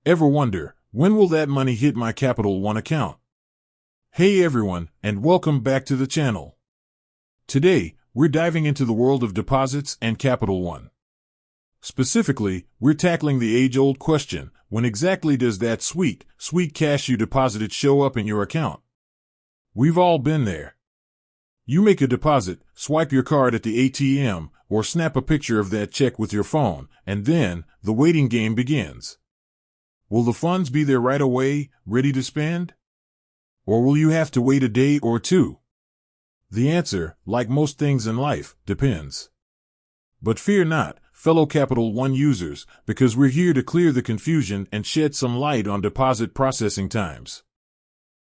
Ever wonder, when will that money hit my Capital One account? Hey everyone, and welcome back to the channel. Today, we're diving into the world of deposits and Capital One. Specifically, we're tackling the age-old question, when exactly does that sweet cash you deposited show up in your account? We've all been there. You make a deposit, swipe your card at the ATM, or snap a picture of that check with your phone, and then, the waiting game begins. Will the funds be there right away, ready to spend? Or will you have to wait a day or two? The answer, like most things in life, depends. But fear not, fellow Capital One users, because we're here to clear the confusion and shed some light on deposit processing times.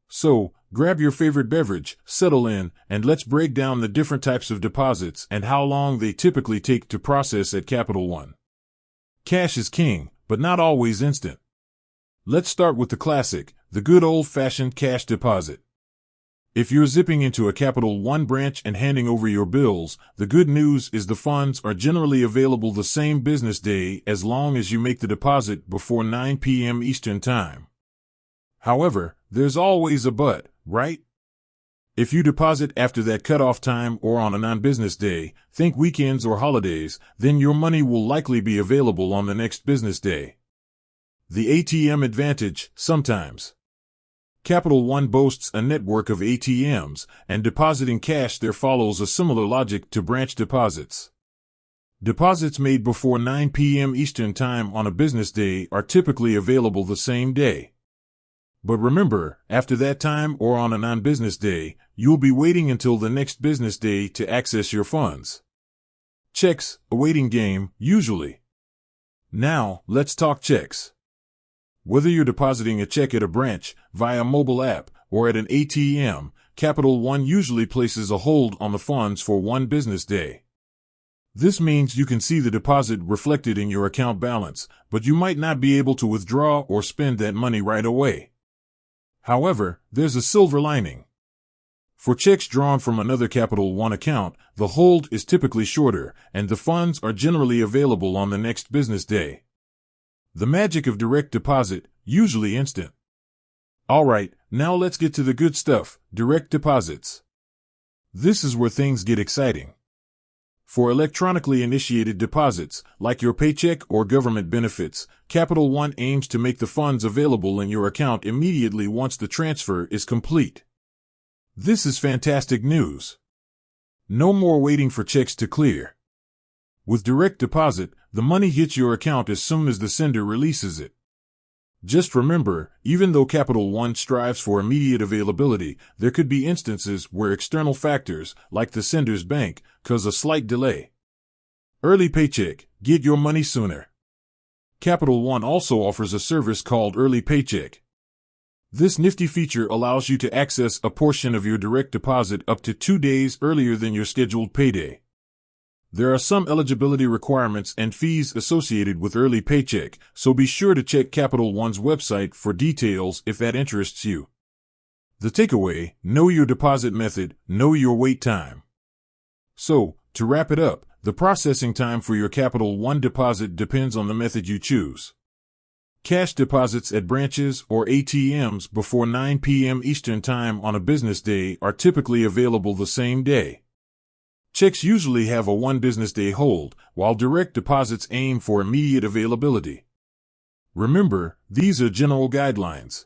So, grab your favorite beverage, settle in, and let's break down the different types of deposits and how long they typically take to process at Capital One. Cash is king, but not always instant. Let's start with the classic, the good old-fashioned cash deposit. If you're zipping into a Capital One branch and handing over your bills, the good news is the funds are generally available the same business day as long as you make the deposit before 9 p.m. Eastern Time. However, there's always a but, right? If you deposit after that cutoff time or on a non-business day, think weekends or holidays, then your money will likely be available on the next business day. The ATM advantage, sometimes. Capital One boasts a network of ATMs, and depositing cash there follows a similar logic to branch deposits. Deposits made before 9 p.m. Eastern Time on a business day are typically available the same day. But remember, after that time or on a non-business day, you'll be waiting until the next business day to access your funds. Checks, a waiting game, usually. Now, let's talk checks. Whether you're depositing a check at a branch, via mobile app, or at an ATM, Capital One usually places a hold on the funds for one business day. This means you can see the deposit reflected in your account balance, but you might not be able to withdraw or spend that money right away. However, there's a silver lining. For checks drawn from another Capital One account, the hold is typically shorter, and the funds are generally available on the next business day. The magic of direct deposit, usually instant. Alright, now let's get to the good stuff, direct deposits. This is where things get exciting. For electronically initiated deposits, like your paycheck or government benefits, Capital One aims to make the funds available in your account immediately once the transfer is complete. This is fantastic news. No more waiting for checks to clear. With direct deposit, the money hits your account as soon as the sender releases it. Just remember, even though Capital One strives for immediate availability, there could be instances where external factors, like the sender's bank, cause a slight delay. Early paycheck, get your money sooner. Capital One also offers a service called Early Paycheck. This nifty feature allows you to access a portion of your direct deposit up to 2 days earlier than your scheduled payday. There are some eligibility requirements and fees associated with Early Paycheck, so be sure to check Capital One's website for details if that interests you. The takeaway, know your deposit method, know your wait time. So, to wrap it up, the processing time for your Capital One deposit depends on the method you choose. Cash deposits at branches or ATMs before 9 p.m. Eastern Time on a business day are typically available the same day. Checks usually have a one business day hold, while direct deposits aim for immediate availability. Remember, these are general guidelines.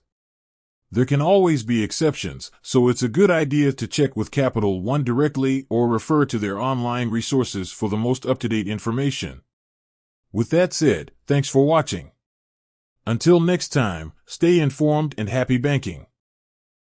There can always be exceptions, so it's a good idea to check with Capital One directly or refer to their online resources for the most up-to-date information. With that said, thanks for watching. Until next time, stay informed and happy banking.